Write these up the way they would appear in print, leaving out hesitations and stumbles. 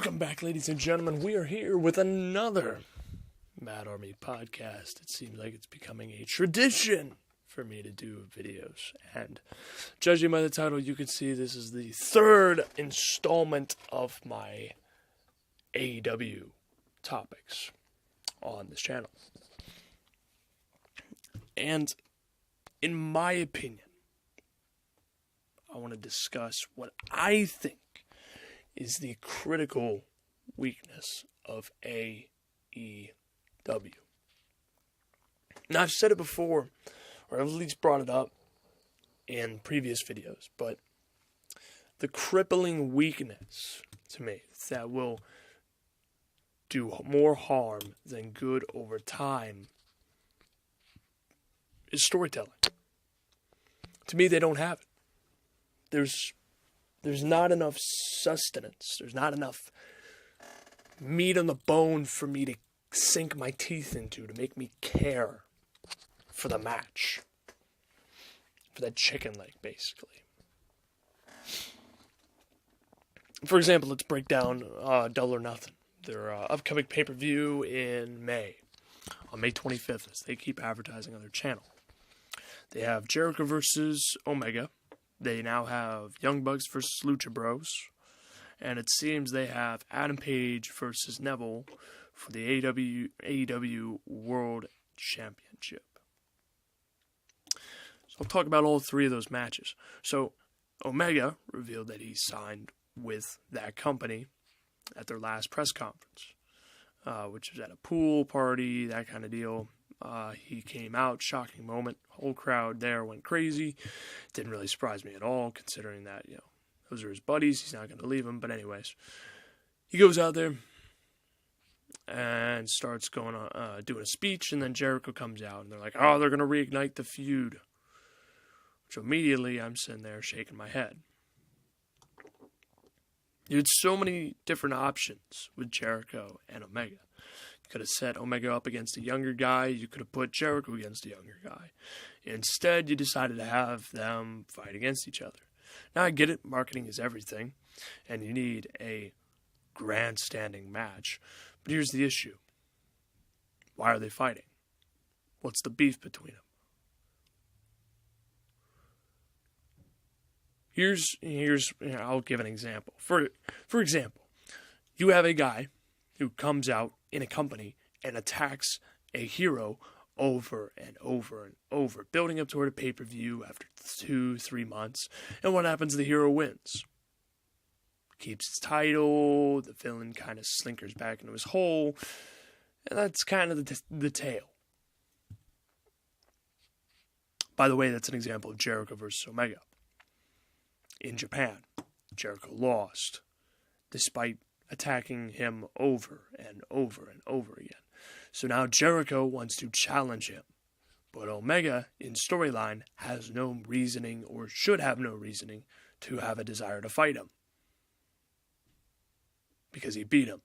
Welcome back, ladies and gentlemen. We are here with another Mad Army podcast. It seems like it's becoming a tradition for me to do videos. And judging by the title, you can see this is the third installment of my AEW topics on this channel. And in my opinion, I want to discuss what I think is the critical weakness of AEW. Now, I've said it before, or I've at least brought it up in previous videos, but the crippling weakness to me that will do more harm than good over time is storytelling. To me, they don't have it. There's not enough sustenance. There's not enough meat on the bone for me to sink my teeth into, to make me care for the match. For that chicken leg, basically. For example, let's break down Double or Nothing. Their upcoming pay-per-view in May. On May 25th, as they keep advertising on their channel. They have Jericho versus Omega. They now have Young Bucks versus Lucha Bros. And it seems they have Adam Page versus Neville for the AEW World Championship. So I'll talk about all three of those matches. So Omega revealed that he signed with that company at their last press conference, which was at a pool party, that kind of deal. He came out, shocking moment. Whole crowd there went crazy. Didn't really surprise me at all, considering that, those are his buddies. He's not going to leave them. But anyways, he goes out there and starts going on, doing a speech, and then Jericho comes out, and they're like, oh, they're going to reignite the feud. Which immediately I'm sitting there shaking my head. You had so many different options with Jericho and Omega. You could have set Omega up against a younger guy. You could have put Jericho against a younger guy. Instead, you decided to have them fight against each other. Now, I get it. Marketing is everything. And you need a grandstanding match. But here's the issue. Why are they fighting? What's the beef between them? I'll give an example. For example, you have a guy who comes out in a company and attacks a hero over and over and over, building up toward a pay-per-view after 2-3 months, and what happens? The hero wins. Keeps his title, the villain kind of slinkers back into his hole, and that's kind of the tale. By the way, that's an example of Jericho versus Omega. In Japan, Jericho lost, despite attacking him over and over and over again. So now Jericho wants to challenge him. But Omega, in storyline, has no reasoning, or should have no reasoning, to have a desire to fight him. Because he beat him.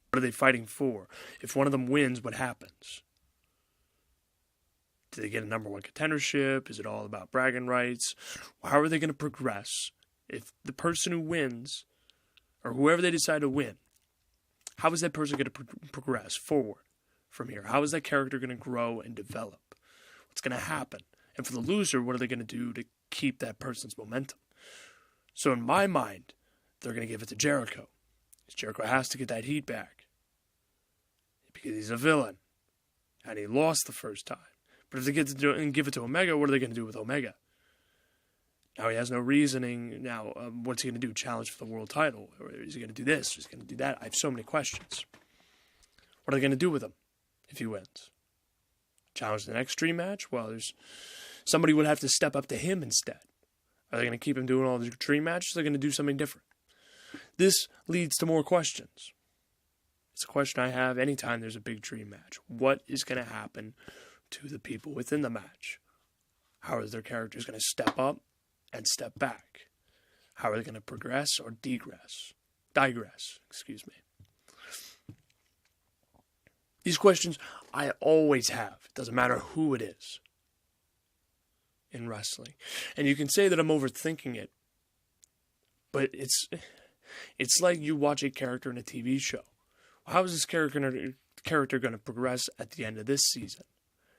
What are they fighting for? If one of them wins, what happens? Do they get a number one contendership? Is it all about bragging rights? How are they going to progress? If the person who wins, or whoever they decide to win, how is that person going to progress forward from here? How is that character going to grow and develop? What's going to happen? And for the loser, what are they going to do to keep that person's momentum? So in my mind, they're going to give it to Jericho. Jericho has to get that heat back. Because he's a villain. And he lost the first time. But if they get to do it and give it to Omega, what are they going to do with Omega? Now he has no reasoning. Now, what's he going to do? Challenge for the world title? Or is he going to do this? Is he going to do that? I have so many questions. What are they going to do with him if he wins? Challenge the next dream match? Well, somebody would have to step up to him instead. Are they going to keep him doing all the dream matches? Or are they going to do something different? This leads to more questions. It's a question I have anytime there's a big dream match. What is going to happen to the people within the match? How are their characters going to step up and step back? How are they going to progress or digress? These questions I always have. It doesn't matter who it is in wrestling. And you can say that I'm overthinking it, But it's like you watch a character in a TV show. How is this character going to progress at the end of this season?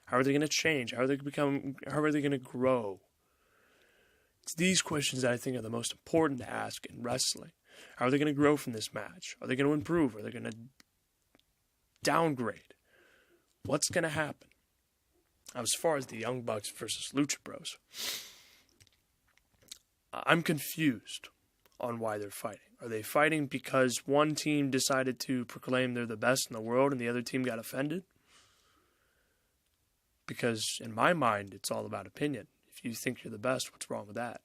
How are they going to change? How are they going to grow? It's these questions that I think are the most important to ask in wrestling. How are they going to grow from this match? Are they going to improve? Are they going to downgrade? What's going to happen? Now, as far as the Young Bucks versus Lucha Bros, I'm confused on why they're fighting. Are they fighting because one team decided to proclaim they're the best in the world and the other team got offended? Because in my mind, it's all about opinion. If you think you're the best, what's wrong with that?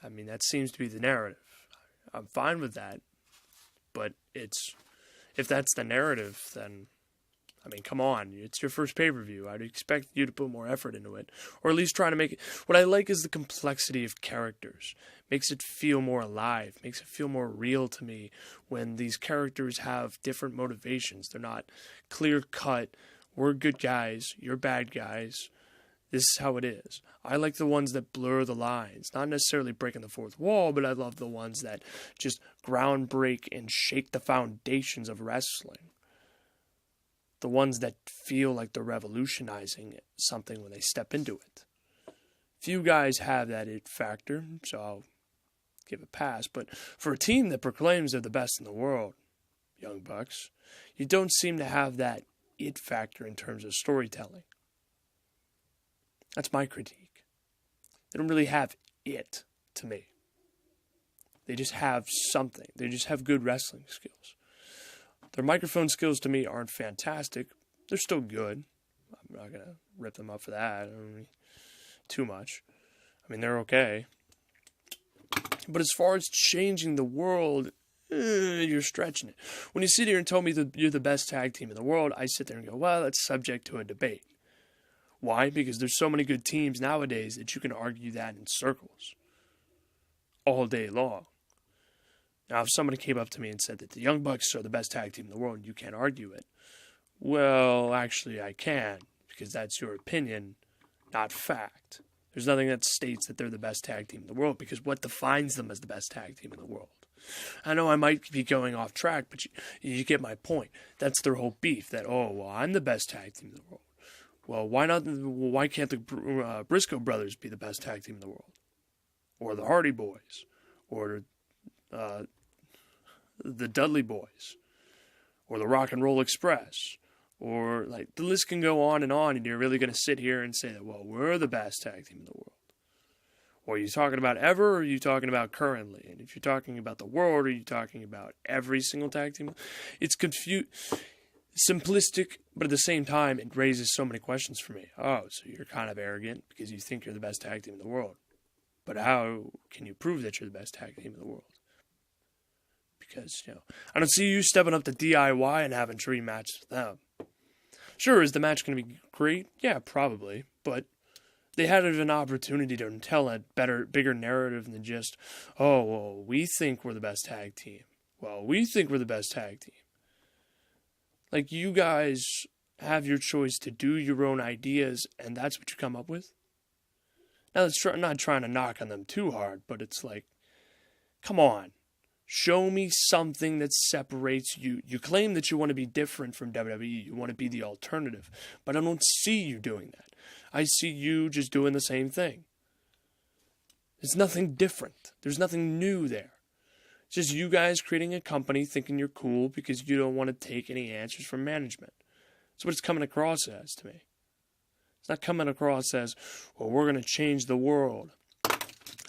I mean, that seems to be the narrative. I'm fine with that, but if that's the narrative, then, I mean, come on. It's your first pay-per-view. I'd expect you to put more effort into it, or at least try to make it. What I like is the complexity of characters. Makes it feel more alive, makes it feel more real to me when these characters have different motivations. They're not clear-cut, we're good guys, you're bad guys. This is how it is. I like the ones that blur the lines. Not necessarily breaking the fourth wall, but I love the ones that just ground break and shake the foundations of wrestling. The ones that feel like they're revolutionizing something when they step into it. Few guys have that it factor, so I'll give a pass. But for a team that proclaims they're the best in the world, Young Bucks, you don't seem to have that it factor in terms of storytelling. That's my critique. They don't really have it to me. They just have something. They just have good wrestling skills. Their microphone skills to me aren't fantastic. They're still good. I'm not going to rip them up for that. I don't mean too much. I mean, they're okay. But as far as changing the world, you're stretching it. When you sit here and tell me that you're the best tag team in the world, I sit there and go, well, that's subject to a debate. Why? Because there's so many good teams nowadays that you can argue that in circles all day long. Now, if somebody came up to me and said that the Young Bucks are the best tag team in the world and you can't argue it, well, actually I can, because that's your opinion, not fact. There's nothing that states that they're the best tag team in the world, because what defines them as the best tag team in the world? I know I might be going off track, but you get my point. That's their whole beef, that, oh, well, I'm the best tag team in the world. Well, why can't the Briscoe brothers be the best tag team in the world? Or the Hardy Boys? Or the Dudley Boys? Or the Rock and Roll Express? Or, like, the list can go on, and you're really going to sit here and say that, well, we're the best tag team in the world. Or are you talking about ever, or are you talking about currently? And if you're talking about the world, are you talking about every single tag team? It's simplistic, but at the same time, it raises so many questions for me. Oh, so you're kind of arrogant because you think you're the best tag team in the world. But how can you prove that you're the best tag team in the world? Because, I don't see you stepping up to DIY and having dream matches with them. Sure, is the match going to be great? Yeah, probably. But they had an opportunity to tell a bigger narrative than just, oh, well, we think we're the best tag team. Well, we think we're the best tag team. Like, you guys have your choice to do your own ideas, and that's what you come up with? Now, I'm not trying to knock on them too hard, but it's like, come on. Show me something that separates you. You claim that you want to be different from WWE. You want to be the alternative. But I don't see you doing that. I see you just doing the same thing. There's nothing different. There's nothing new there. It's just you guys creating a company thinking you're cool because you don't want to take any answers from management. That's what it's coming across as to me. It's not coming across as, well, we're going to change the world.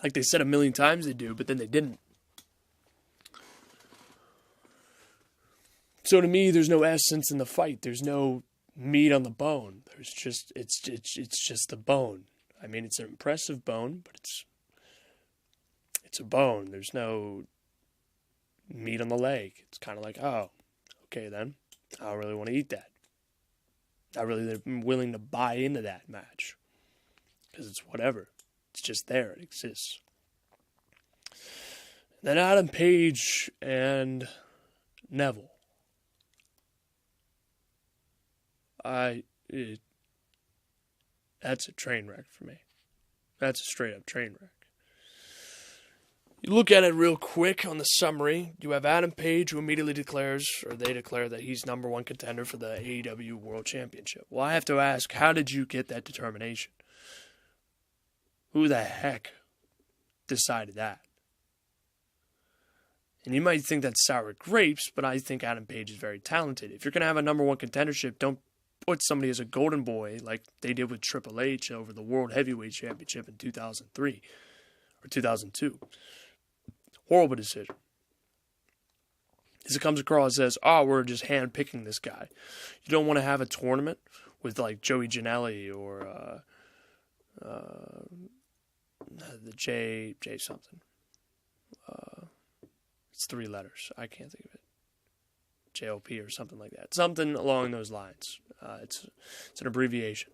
Like they said a million times they do, but then they didn't. So to me, there's no essence in the fight. There's no meat on the bone. It's just a bone. I mean, it's an impressive bone, but it's a bone. There's no meat on the leg. It's kind of like, oh, okay then. I don't really want to eat that. Not really willing to buy into that match. Because it's whatever. It's just there. It exists. Then Adam Page and Neville. That's a train wreck for me. That's a straight up train wreck. look at it real quick on the summary. You have Adam Page, who immediately they declare that he's number one contender for the AEW World Championship. Well, I have to ask, how did you get that determination? Who the heck decided that? And you might think that's sour grapes, but I think Adam Page is very talented. If you're going to have a number one contendership, don't put somebody as a golden boy like they did with Triple H over the World Heavyweight Championship in 2003 or 2002. Horrible decision. As it comes across as, we're just hand-picking this guy. You don't want to have a tournament with like Joey Janela or the J something. It's 3 letters. I can't think of it. JOP or something like that. Something along those lines. It's an abbreviation.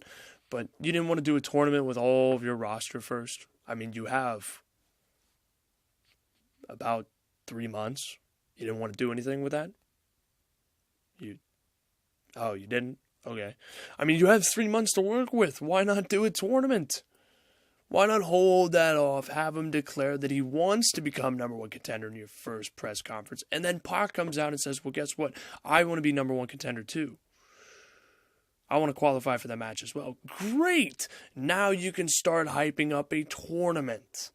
But you didn't want to do a tournament with all of your roster first. I mean, you have about 3 months. You didn't want to do anything with that? You didn't? Okay. I mean, you have 3 months to work with. Why not do a tournament? Why not hold that off, have him declare that he wants to become number one contender in your first press conference, and then Pac comes out and says, well, guess what? I want to be number one contender too. I want to qualify for that match as well. Great! Now you can start hyping up a tournament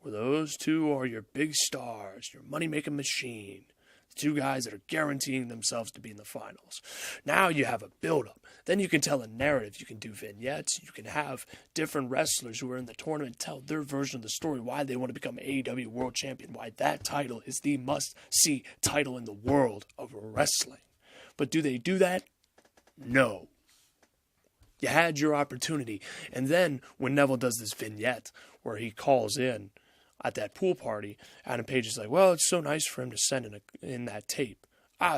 where those two are your big stars, your money-making machine. The 2 guys that are guaranteeing themselves to be in the finals. Now you have a build-up. Then you can tell a narrative. You can do vignettes. You can have different wrestlers who are in the tournament tell their version of the story, why they want to become AEW World Champion, why that title is the must-see title in the world of wrestling. But do they do that? No. You had your opportunity. And then when Neville does this vignette where he calls in at that pool party, Adam Page is like, well, it's so nice for him to send in that tape.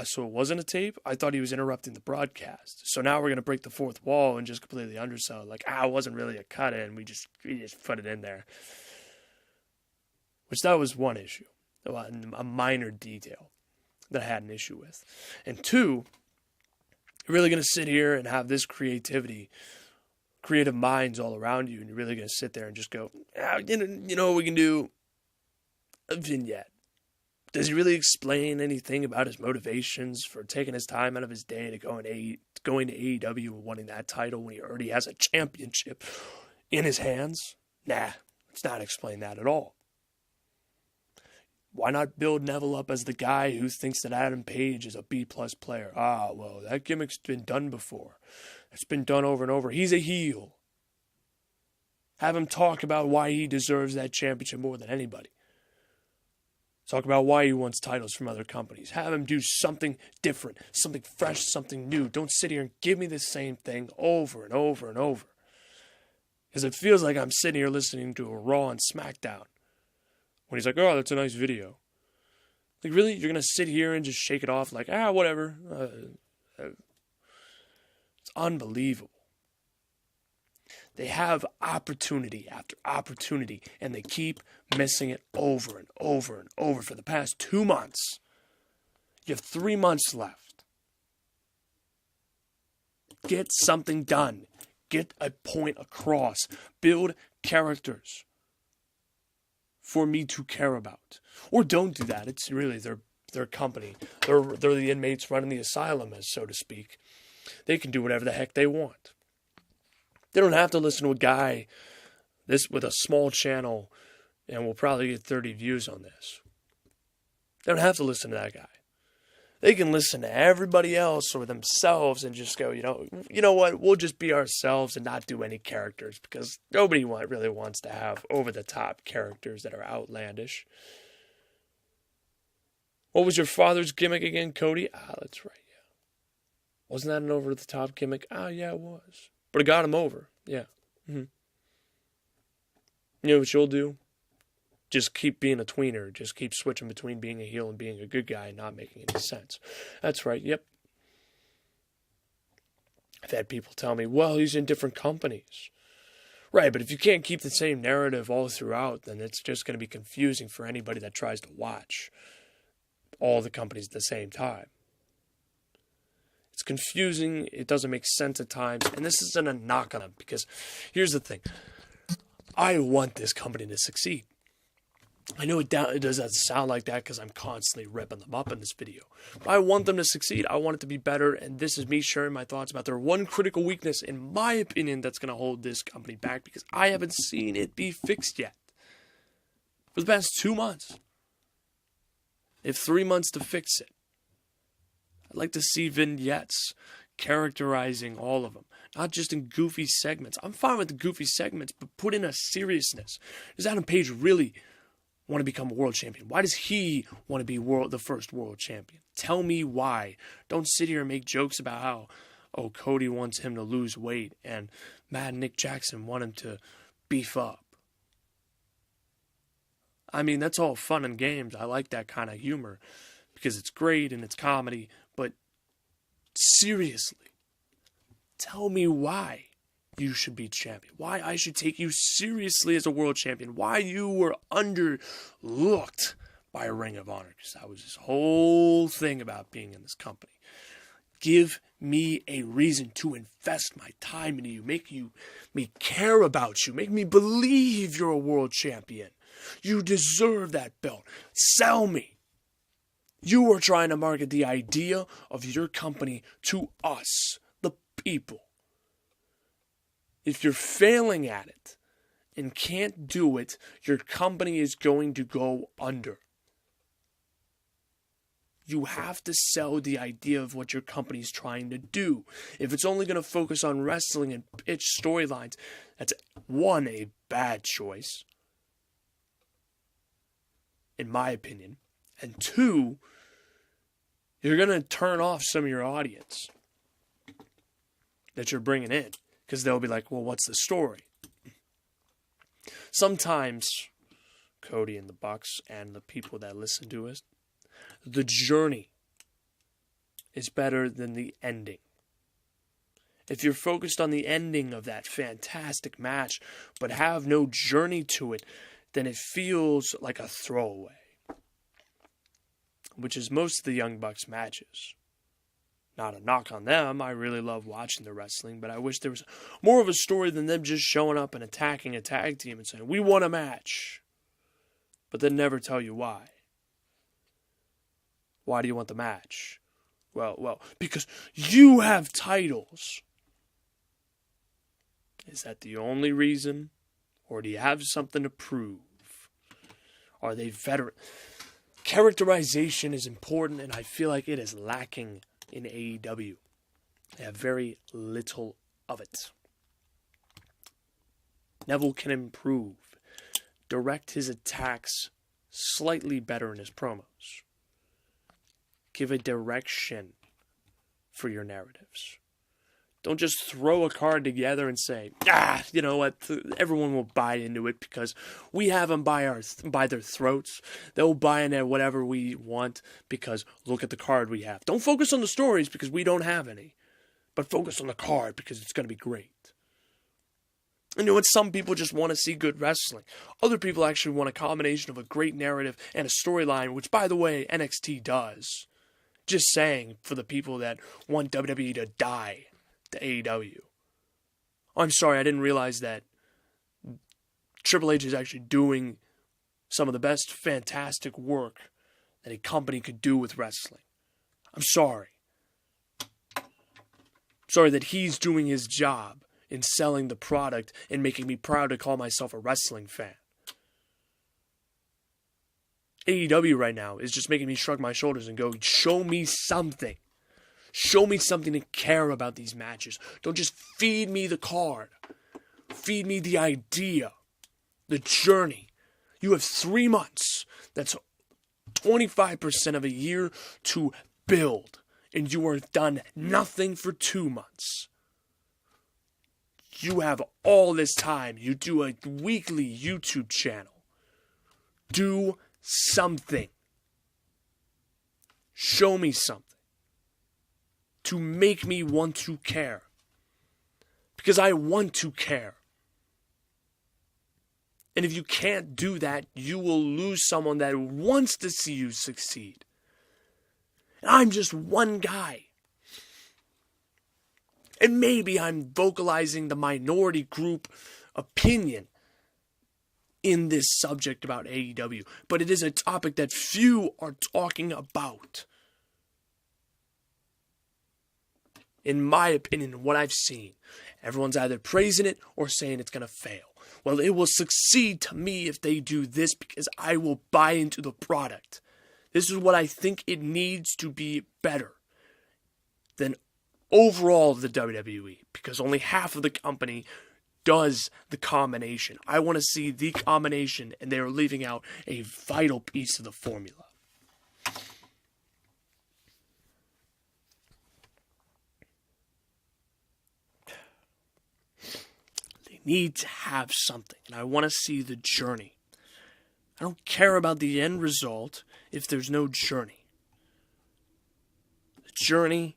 So it wasn't a tape? I thought he was interrupting the broadcast. So now we're going to break the fourth wall and just completely undersell it. Like, it wasn't really a cut-in. We just put it in there. Which that was one issue. A minor detail that I had an issue with. And 2, you're really going to sit here and have this creative minds all around you, and you're really going to sit there and just go, you know what we can do? A vignette. Does he really explain anything about his motivations for taking his time out of his day to going to AEW and wanting that title when he already has a championship in his hands? Nah, let's not explain that at all. Why not build Neville up as the guy who thinks that Adam Page is a B-plus player? Well, that gimmick's been done before. It's been done over and over. He's a heel. Have him talk about why he deserves that championship more than anybody. Talk about why he wants titles from other companies. Have him do something different, something fresh, something new. Don't sit here and give me the same thing over and over and over. Because it feels like I'm sitting here listening to a Raw and SmackDown. When he's like, that's a nice video. Like, really? You're going to sit here and just shake it off like, whatever. It's unbelievable. They have opportunity after opportunity, and they keep missing it over and over and over for the past 2 months. You have 3 months left. Get something done. Get a point across. Build characters for me to care about. Or don't do that. It's really their company. They're the inmates running the asylum, so to speak. They can do whatever the heck they want. They don't have to listen to a guy with a small channel and will probably get 30 views on this. They don't have to listen to that guy. They can listen to everybody else or themselves and just go, you know what, we'll just be ourselves and not do any characters, because nobody really wants to have over-the-top characters that are outlandish. What was your father's gimmick again, Cody? That's right, yeah. Wasn't that an over-the-top gimmick? Yeah, it was. But it got him over, yeah. Mm-hmm. You know what you'll do? Just keep being a tweener. Just keep switching between being a heel and being a good guy and not making any sense. That's right, yep. I've had people tell me, well, he's in different companies. Right, but if you can't keep the same narrative all throughout, then it's just going to be confusing for anybody that tries to watch all the companies at the same time. It's confusing. It doesn't make sense at times. And this isn't a knock on them, because here's the thing. I want this company to succeed. I know it doesn't sound like that because I'm constantly ripping them up in this video. But I want them to succeed. I want it to be better. And this is me sharing my thoughts about their one critical weakness, in my opinion, that's going to hold this company back because I haven't seen it be fixed yet. For the past 2 months. They have 3 months to fix it. I'd like to see vignettes characterizing all of them. Not just in goofy segments. I'm fine with the goofy segments, but put in a seriousness. Does Adam Page really want to become a world champion? Why does he want to be the first world champion? Tell me why. Don't sit here and make jokes about how, Cody wants him to lose weight and Matt and Nick Jackson want him to beef up. I mean, that's all fun and games. I like that kind of humor because it's great and it's comedy. But seriously, tell me why you should be champion. Why I should take you seriously as a world champion. Why you were underlooked by Ring of Honor. Because that was this whole thing about being in this company. Give me a reason to invest my time into you. Make me care about you. Make me believe you're a world champion. You deserve that belt. Sell me. You are trying to market the idea of your company to us, the people. If you're failing at it and can't do it, your company is going to go under. You have to sell the idea of what your company is trying to do. If it's only going to focus on wrestling and pitch storylines, that's one, a bad choice, in my opinion. And two, you're going to turn off some of your audience that you're bringing in. Because they'll be like, well, what's the story? Sometimes, Cody and the Bucks and the people that listen to us, the journey is better than the ending. If you're focused on the ending of that fantastic match, but have no journey to it, then it feels like a throwaway. Which is most of the Young Bucks matches. Not a knock on them. I really love watching the wrestling, but I wish there was more of a story than them just showing up and attacking a tag team and saying, we won a match. But then never tell you why. Why do you want the match? Well, because you have titles. Is that the only reason? Or do you have something to prove? Are they veteran? Characterization is important, and I feel like it is lacking in AEW. They have very little of it. Neville can improve. Direct his attacks slightly better in his promos. Give a direction for your narratives. Don't just throw a card together and say, you know what, everyone will buy into it because we have them by their throats. They'll buy into whatever we want because look at the card we have. Don't focus on the stories because we don't have any, but focus on the card because it's going to be great. And you know what, some people just want to see good wrestling. Other people actually want a combination of a great narrative and a storyline, which, by the way, NXT does. Just saying for the people that want WWE to die. To AEW. I'm sorry, I didn't realize that Triple H is actually doing some of the best fantastic work that a company could do with wrestling. I'm sorry. Sorry that he's doing his job in selling the product and making me proud to call myself a wrestling fan. AEW right now is just making me shrug my shoulders and go, show me something. Show me something to care about these matches. Don't just feed me the card. Feed me the idea. The journey. You have 3 months. That's 25% of a year to build. And you are done nothing for 2 months. You have all this time. You do a weekly YouTube channel. Do something. Show me something. To make me want to care. Because I want to care. And if you can't do that, you will lose someone that wants to see you succeed. And I'm just one guy. And maybe I'm vocalizing the minority group opinion. in this subject about AEW, but it is a topic that few are talking about. In my opinion, what I've seen, everyone's either praising it or saying it's going to fail. Well, it will succeed to me if they do this, because I will buy into the product. This is what I think it needs to be better than overall the WWE, because only half of the company does the combination. I want to see the combination, and they're leaving out a vital piece of the formula. They need to have something, and I want to see the journey. I don't care about the end result if there's no journey. The journey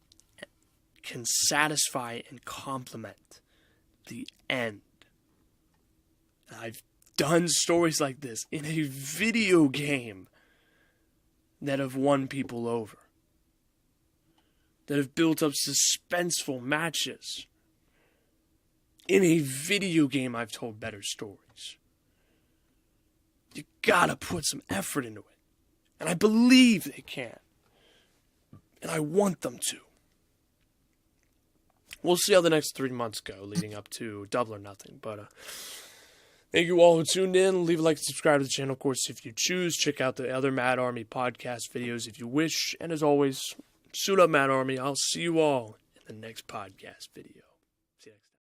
can satisfy and complement the end. I've done stories like this in a video game that have won people over, that have built up suspenseful matches. In a video game, I've told better stories. You gotta put some effort into it. And I believe they can. And I want them to. We'll see how the next 3 months go, leading up to Double or Nothing. But thank you all who tuned in. Leave a like and subscribe to the channel, of course, if you choose. Check out the other Mad Army podcast videos if you wish. And as always, suit up, Mad Army. I'll see you all in the next podcast video.